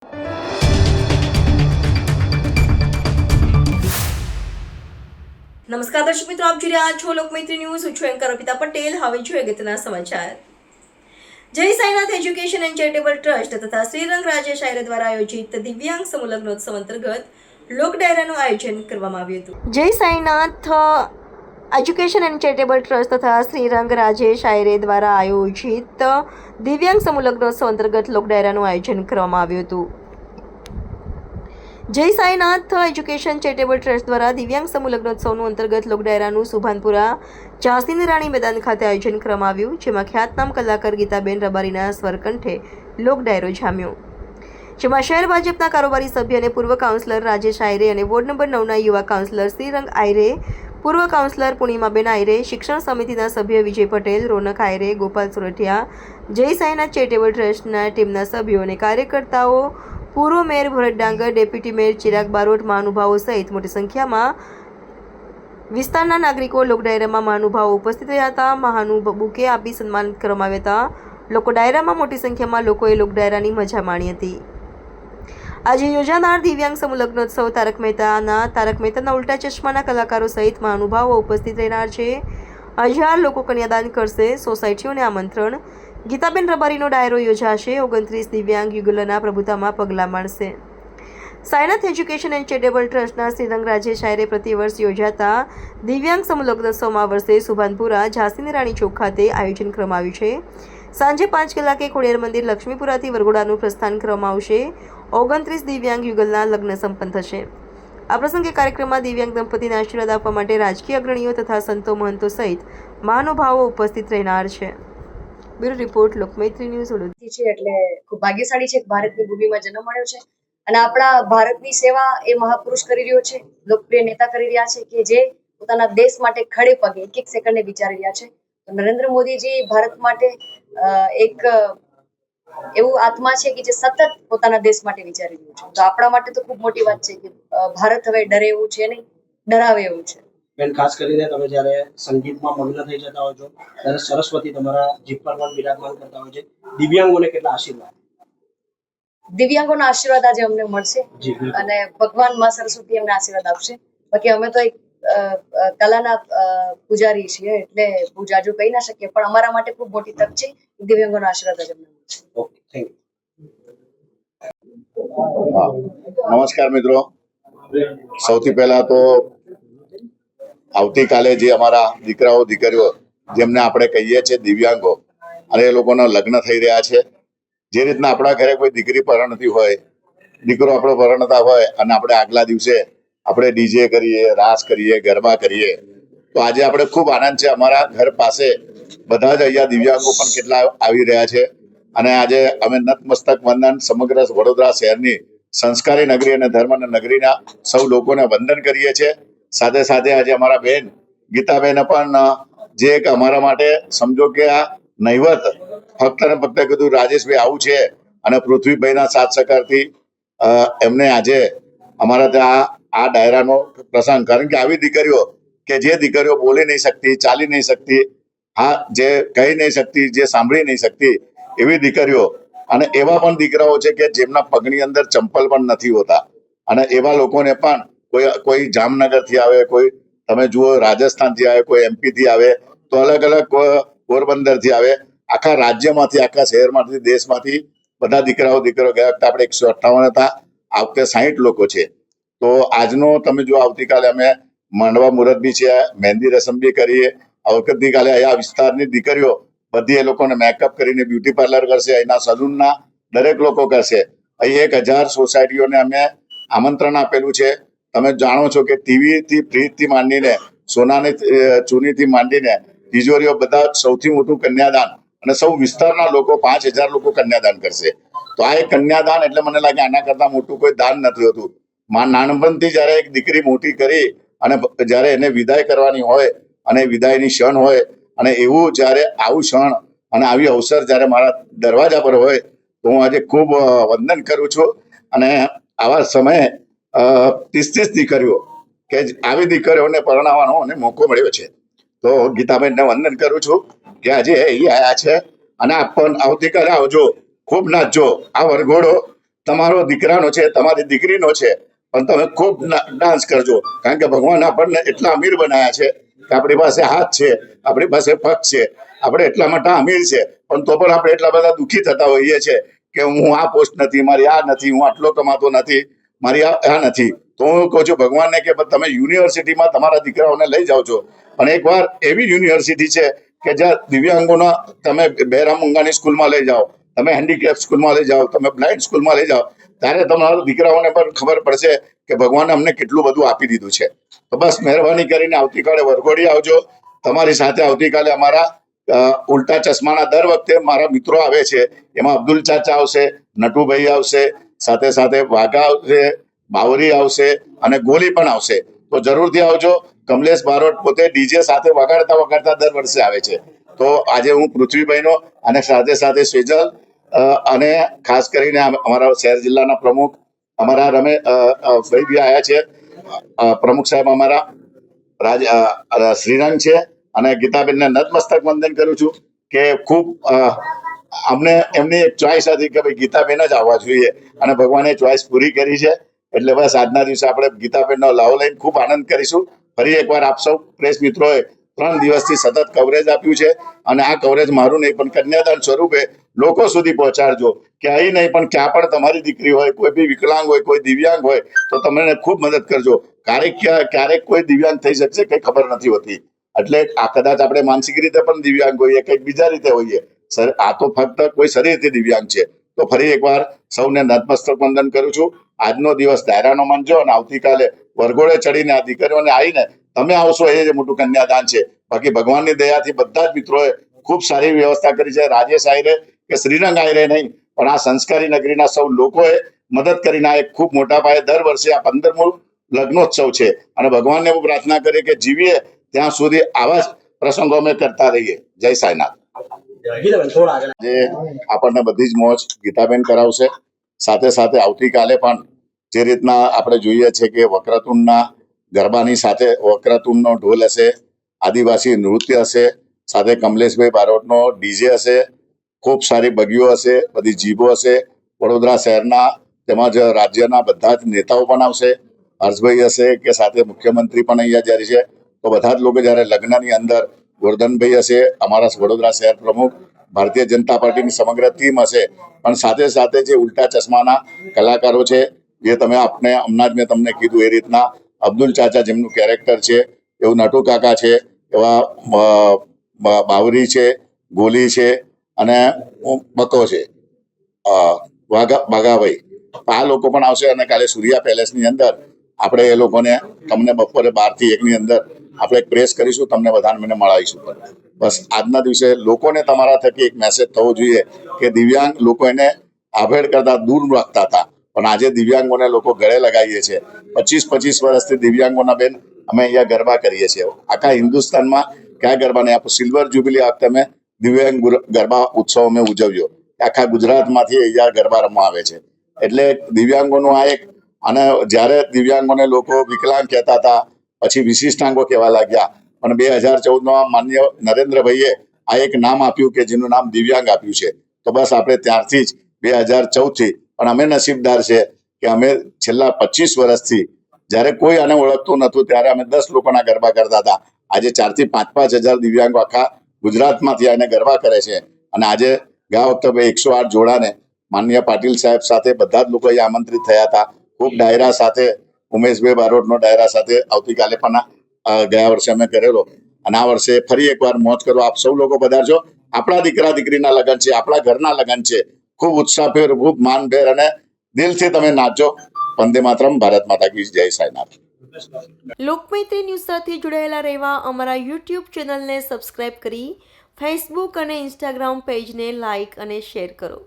નમસ્કાર દર્શક મિત્રો, આપ જોઈ રહ્યા છો લોકમૈત્રી ન્યૂઝ. હું છું એન્કર અર્પિતા પટેલ. હવે જોઈએ અગત્યના સમાચાર. જય Sainath education and charitable trust તથા શ્રીરંગ રાજેશ આયરે દ્વારા આયોજિત દિવ્યાંગ સમૂહ લગ્નોત્સવ અંતર્ગત લોક ડાયરાનું આયોજન કરવામાં આવ્યું હતું. જય Sainath education and charitable trust તથા શ્રીરંગ રાજેશ આયરે દ્વારા આયોજિત દિવ્યાંગ સમૂહ લગ્નોત્સવ અંતર્ગત લોક ડાયરાનું આયોજન કરવામાં આવ્યું હતું. જય સાઈનાથ એજ્યુકેશન ચેરિટેબલ ટ્રસ્ટ દ્વારા દિવ્યાંગ સમૂહ લગ્નોત્સવનું અંતર્ગત લોક ડાયરાનું સુભાનપુરા ઝાંસીની રાણી મેદાન ખાતે આયોજન કરવામાં આવ્યું, જેમાં ખ્યાતનામ કલાકાર ગીતાબેન રબારીના સ્વરકંઠે લોક ડાયરો જામ્યો, જેમાં શહેર ભાજપના કારોબારી સભ્ય અને પૂર્વ કાઉન્સિલર રાજેશ આયરે અને વોર્ડ નંબર 9ના યુવા કાઉન્સિલર શ્રીરંગ આયરે, પૂર્વ કાઉન્સિલર પૂર્ણિમાબેન આયરે, શિક્ષણ સમિતિના સભ્ય વિજય પટેલ, રોનક આયરે, ગોપાલ સુરઠિયા, જય સાઈનાથ ચેરિટેબલ ટ્રસ્ટના ટીમના સભ્યો અને કાર્યકર્તાઓ, પૂર્વ મેયર ભરત ડાંગર, ડેપ્યુટી મેયર ચિરાગ બારોટ, મહાનુભાવો સહિત મોટી સંખ્યામાં વિસ્તારના નાગરિકો લોક ડાયરામાં મહાનુભાવો ઉપસ્થિત રહ્યા હતા. મહાનુબુકે આપી સન્માનિત કરવામાં આવ્યા હતા. લોકો ડાયરામાં મોટી સંખ્યામાં લોકોએ લોક ડાયરાની મજા માણી હતી. આજે યોજાનાર દિવ્યાંગ સમૂહ લગ્નોત્સવ તારક મહેતાના ઉલ્ટા ચશ્માના કલાકારો સહિત મહાનુભાવો ઉપસ્થિત રહેનાર છે. 1000 લોકો કન્યાદાન કરશે. સોસાયટીઓને આમંત્રણ. ગીતાબેન રબારીનો ડાયરો યોજાશે. 29 દિવ્યાંગ યુગલોના પ્રભુતામાં પગલાં માંડશે. સાઈનાથ એજ્યુકેશન એન્ડ ચેરિટેબલ ટ્રસ્ટના શ્રીરંગ રાજેશ આયરે પ્રતિવર્ષ યોજાતા દિવ્યાંગ સમૂહ લગ્નોત્સવમાં વર્ષે સુભાનપુરા ઝાંસીની રાણી ચોક ખાતે આયોજન કરવામાં આવ્યું છે. સાંજે 5 કલાકે ખોડિયાર મંદિર લક્ષ્મીપુરાથી વરઘોડાનું પ્રસ્થાન કરવામાં આવશે. 29 દિવ્યાંગ યુગલના લગ્ન સંપન્ન થશે. આ પ્રસંગે કાર્યક્રમમાં દિવ્યાંગ દંપતીને આશીર્વાદ આપવા માટે રાજકીય અગ્રણીઓ તથા સંતો મહંતો સહિત મહાનુભાવો ઉપસ્થિત રહેનાર છે. Bureau report, Lokmaitri news Vadodara. છે એટલે ખૂબ ભાગ્યશાળી છે કે ભારતની ભૂમિમાં જન્મ મળ્યો છે અને આપણા ભારતની સેવા એ મહાપુરુષ કરી રહ્યો છે, લોકપ્રિય નેતા કરી રહ્યા છે કે જે પોતાના દેશ માટે ખડે પગે એક એક સેકન્ડને વિચારી રહ્યા છે. તો નરેન્દ્ર મોદીજી ભારત માટે એક એવું આત્મા છે કે જે સતત પોતાના દેશ માટે વિચારી રહ્યું છે. તો આપણા માટે તો ખૂબ મોટી વાત છે કે ભારત હવે ડરે એવું છે નહીં, ડરાવે એવું છે. બેન, ખાસ કરીને તમે જ્યારે સંગીતમાં મગ્ન થઈ જતા હોય છો ત્યારે સરસ્વતી તમારા જીભ પર પણ બિરાજમાન કરતા હોય છે. દિવ્યાંગોને કેટલા આશીર્વાદ? દિવ્યાંગોના આશીર્વાદ આજે અમને મળશે અને ભગવાન માં સરસ્વતી અમને આશીર્વાદ આપશે. બાકી અમે તો એક કલાના પૂજારી છીએ એટલે બહુ જાજુ કહી ના શકીએ, પણ અમારા માટે ખૂબ મોટી તક છે. દિવ્યાંગોના આશીર્વાદ આજે અમને મળશે. Okay, thank you. નમસ્કાર મિત્રો, સૌથી પહેલા તો આવતીકાલે જે અમારા દીકરાઓ દીકરીઓ જેમને આપણે કહીએ છીએ દિવ્યાંગો, અને એ લોકોના લગ્ન થઈ રહ્યા છે. જે રીતના આપણા ઘરે કોઈ દીકરી પરણતી હોય, દીકરો આપણો પરણતા હોય અને આપણે આગલા દિવસે આપણે ડીજે કરીએ, રાસ કરીએ, ગરબા કરીએ, તો આજે આપણે ખૂબ આનંદ છે. અમારા ઘર પાસે બધા જ અહીંયા દિવ્યાંગો પણ કેટલા આવી રહ્યા છે અને આજે અમે નતમસ્તક વંદન સમગ્ર વડોદરા શહેરની સંસ્કારી નગરી અને ધર્મના નગરીના સૌ લોકોને વંદન કરીએ છીએ. સાથે સાથે આજે અમારા બેન ગીતાબેને પણ જે એક અમારા માટે સમજો કે આ નહીવત ફક્ત ને ફક્ત કીધું રાજેશભાઈ આવું છે અને પૃથ્વીભાઈના સાથ સહકારથી એમને આજે અમારા ત્યાં આ ડાયરાનો પ્રસંગ, કારણ કે આવી દીકરીઓ કે જે દીકરીઓ બોલી નહીં શકતી, ચાલી નહીં શકતી, હા જે કહી નહીં શકતી, જે સાંભળી નહીં શકતી, એવી દીકરીઓ અને એવા પણ દીકરાઓ છે કે જેમના પગની અંદર ચંપલ પણ નથી હોતા, અને એવા લોકોને પણ કોઈ જામનગર થી આવે, કોઈ તમે જુઓ રાજસ્થાન થી આવે, કોઈ MP થી આવે, તો અલગ અલગ પોરબંદર થી આવે, આખા રાજ્યમાંથી, આખા શહેરમાંથી, દેશમાંથી બધા દીકરીઓ ગયા વખતે આપણે 158 હતા, આ વખતે 60 લોકો છે. તો આજનો તમે જો આવતીકાલે અમે માંડવા મુહૂર્ત બી છે, મહેંદી રસમ બી કરીએ. આવતીકાલે અહીંયા વિસ્તારની દીકરીઓ બધી એ લોકોને મેકઅપ કરીને બ્યુટી પાર્લર કરશે, અહીંના સલૂનના દરેક લોકો કરશે. અહીં 1000 સોસાયટીઓને અમે આમંત્રણ આપેલું છે. તમે જાણો છો કે ટીવી થી, ફ્રીજ થી માંડીને, સોનાની ચૂનીથી માંડીને તિજોરીઓ, બધા સૌથી મોટું કન્યાદાન, અને સૌ વિસ્તારના લોકો 5000 લોકો કન્યાદાન કરશે. તો આ એક કન્યાદાન એટલે મને લાગે આના કરતા મોટું કોઈ દાન નથી હોતું. નાનપણથી જયારે એક દીકરી મોટી કરી અને જયારે એને વિદાય કરવાની હોય અને વિદાયની ક્ષણ હોય, અને એવું જયારે આવું ક્ષણ અને આવી અવસર જયારે મારા દરવાજા પર હોય, તો હું આજે ખૂબ વંદન કરું છું. અને આવા સમયે 30 દીકરીઓ કે આવી દીકરીઓને પરણાવવાનો મને મોકો મળ્યો છે. તો ગીતાબેનને વંદન કરું છું કે આજે અહીં આવ્યા છે અને આપ પણ આવતીકાલે આવજો, ખૂબ નાચજો. આ વરઘોડો તમારો દીકરાનો છે, તમારી દીકરીનો છે, પણ તમે ખૂબ ડાન્સ કરજો, કારણ કે ભગવાન આપણને એટલા અમીર બનાવ્યા છે કે આપણી પાસે હાથ છે, આપણી પાસે પગ છે, આપણે એટલા માટે અમીર છે, પણ તો પણ આપણે એટલા બધા દુઃખી થતા હોઈએ છીએ કે હું આ પોસ્ટ નથી, મારી આ નથી, હું આટલો કમાતો નથી, મારી આ નથી. તો હું કહું છું ભગવાનને કે તમે યુનિવર્સિટીમાં તમારા દીકરાઓને લઈ જાઓ છો, પણ એકવાર એવી યુનિવર્સિટી છે કે જ્યાં દિવ્યાંગોના તમે બહેરા મૂંગાની સ્કૂલમાં લઈ જાઓ, તમે હેન્ડીકેપ સ્કૂલમાં લઈ જાઓ, તમે બ્લાઇન્ડ સ્કૂલમાં લઈ જાઓ, ત્યારે તમારા દીકરાઓને પણ ખબર પડશે કે ભગવાને અમને કેટલું બધું આપી દીધું છે. તો બસ મહેરબાની કરીને આવતીકાલે વરઘોડી આવજો. તમારી સાથે આવતીકાલે અમારા ઉલ્ટા ચશ્માના દર વખતે મારા મિત્રો આવે છે, એમાં અબ્દુલ ચાચા આવશે, નટુભાઈ આવશે, સાથે સાથે વાઘા આવશે, બાવરી આવશે અને ગોલી પણ આવશે. તો જરૂરથી આવજો. કમલેશ બારોટ પોતે ડીજે સાથે વગાડતા દર વર્ષે આવે છે. તો આજે હું પૃથ્વીભાઈનો અને સાથે સાથે સેજલ અને ખાસ કરીને અમારા શહેર જિલ્લાના પ્રમુખ અમારા ભાઈ બી આવ્યા છે, પ્રમુખ સાહેબ અમારા શ્રીરંગ છે, અને ગીતાબેનને નતમસ્તક વંદન કરું છું કે ખૂબ અમને એમની એક ચોઈસ હતી કે ભાઈ ગીતાબેન જ આવવા જોઈએ, અને ભગવાને ચોઈસ પૂરી કરી છે. એટલે બસ આજના દિવસે આપણે ગીતાબેનનો લાવો લઈને ખૂબ આનંદ કરીશું. ફરી એકવાર આપ સૌ પ્રેસ મિત્રોએ 3 દિવસથી સતત કવરેજ આપ્યું છે, અને આ કવરેજ મારું નહીં પણ કન્યાદાન સ્વરૂપે લોકો સુધી પહોંચાડજો કે અહીં નહીં પણ ક્યાં પણ તમારી દીકરી હોય, કોઈ બી વિકલાંગ હોય, કોઈ દિવ્યાંગ હોય, તો તમને ખૂબ મદદ કરજો. ક્યારેક કોઈ દિવ્યાંગ થઈ શકશે કંઈ ખબર નથી હોતી. એટલે આ કદાચ આપણે માનસિક રીતે પણ દિવ્યાંગ હોઈએ, કંઈક બીજા રીતે હોઈએ, આ તો ફક્ત કોઈ શરીરથી દિવ્યાંગ છે. તો ફરી એકવાર સૌને નતમસ્તક વંદન કરું છું. આજનો દિવસ ડાયરાનો માનજો, અને આવતીકાલે વરઘોડે ચડીને આ દીકરીઓને આવીને તમે આવશો એ જ મોટું કન્યાદાન છે. બાકી ભગવાનની દયાથી બધા જ મિત્રોએ ખૂબ સારી વ્યવસ્થા કરી છે. રાજેશ આયરે કે શ્રીરંગ આયરે નહીં, પણ આ સંસ્કારી નગરીના સૌ લોકોએ મદદ કરીને આ એક ખૂબ મોટા પાયે દર વર્ષે આ 15મું લગ્નોત્સવ છે, અને ભગવાનને હું પ્રાર્થના કરી કે જીવીએ ત્યાં સુધી આવા જ પ્રસંગો અમે કરતા રહીએ. જય સાંઈનાથ. જે આપણને બધી જ મોજ ગીતાબેન કરાવશે. સાથે સાથે આવતીકાલે પણ જે રીતના આપણે જોઈએ છે કે વક્રતુંડના ગરબાની સાથે વક્રતુંડનો ઢોલ હશે, આદિવાસી નૃત્ય હશે, સાથે કમલેશભાઈ બારોટનો ડીજે હશે, ખૂબ સારી બગીઓ હશે, બધી જીભો હશે. વડોદરા શહેરના તેમજ રાજ્યના બધા જ નેતાઓ પણ આવશે. હર્ષભાઈ હશે કે સાથે મુખ્યમંત્રી પણ અહીંયા જ્યારે છે. તો બધા જ લોકો જ્યારે લગ્નની અંદર ગોરધનભાઈ હશે, અમારા વડોદરા શહેર પ્રમુખ, ભારતીય જનતા પાર્ટીની સમગ્ર ટીમ હશે, પણ સાથે સાથે જે ઉલ્ટા ચશ્માના કલાકારો છે, જે તમે હમણાં જ મેં તમને કીધું એ રીતના અબ્દુલ ચાચા જેમનું કેરેક્ટર છે, એવું નટુ કાકા છે, એવા બાવરી છે, ગોલી છે, અને બકો છે, બાગાભાઈ, આ લોકો પણ આવશે. અને કાલે સૂર્યા પેલેસની અંદર આપણે એ લોકોને તમને બપોરે 12 થી 1 ની અંદર આપણે એક પ્રેસ કરીશું, તમને બધાને મને મળાવીશું. બસ આજના દિવસે લોકોને તમારા થકી એક મેસેજ થવો જોઈએ કે દિવ્યાંગ લોકો એને આભેડ કરતા દૂર રાખતા હતા, પણ આજે દિવ્યાંગોને લોકો ગળે લગાવીએ છીએ. 25 વર્ષથી દિવ્યાંગોના બેન અમે અહીંયા ગરબા કરીએ છીએ. આખા હિન્દુસ્તાનમાં કયા ગરબા નહીં, સિલ્વર જ્યુબિલી આ વખતે અમે દિવ્યાંગ ગરબા ઉત્સવ અમે ઉજવ્યો. આખા ગુજરાતમાંથી અહીંયા ગરબા રમવા આવે છે. એટલે દિવ્યાંગોનું આ એક, અને જ્યારે દિવ્યાંગોને લોકો વિકલાંગ કહેતા હતા, પછી વિશિષ્ટાંગો કહેવા લાગ્યા, પણ 2014માં માન્ય નરેન્દ્રભાઈએ આ એક નામ આપ્યું કે જેનું નામ દિવ્યાંગ આપ્યું છે. તો બસ આપણે ત્યારથી જ 2014થી પણ અમે નસીબદાર છે કે અમે છેલ્લા 25 વર્ષથી જ્યારે કોઈ આને ઓળખતું નહોતું ત્યારે અમે 10 લોકોના ગરબા કરતા હતા. આજે 4 થી 5 હજાર દિવ્યાંગો આખા ગુજરાતમાંથી આને ગરબા કરે છે. અને આજે ગયા વખતે 108 જોડાને માનનીય પાટીલ સાહેબ સાથે બધા જ લોકો અહીંયા આમંત્રિત થયા હતા. ખૂબ ડાયરા સાથે, ઉમેશભાઈ બારોટનો ડાયરા સાથે આવતીકાલે પણ ગયા વર્ષે અમે કરેલો, અને આ વર્ષે ફરી એકવાર મોજ કરો. આપ સૌ લોકો પધારજો. આપણા દીકરા દીકરીના લગ્ન છે, આપણા ઘરના લગ્ન છે. ખૂબ ઉત્સાહભેર, ખૂબ માનભેર અને દિલથી તમે નાચજો. વંદે માતરમ. ભારત માતા કી જય. સાંઈનાથ. લોકમૈત્રી ન્યૂઝ સાથે જોડાયેલા રહેવા અમારા યુટ્યુબ ચેનલને સબસ્ક્રાઇબ કરી ફેસબુક અને ઇન્સ્ટાગ્રામ પેજને લાઇક અને શેર કરો.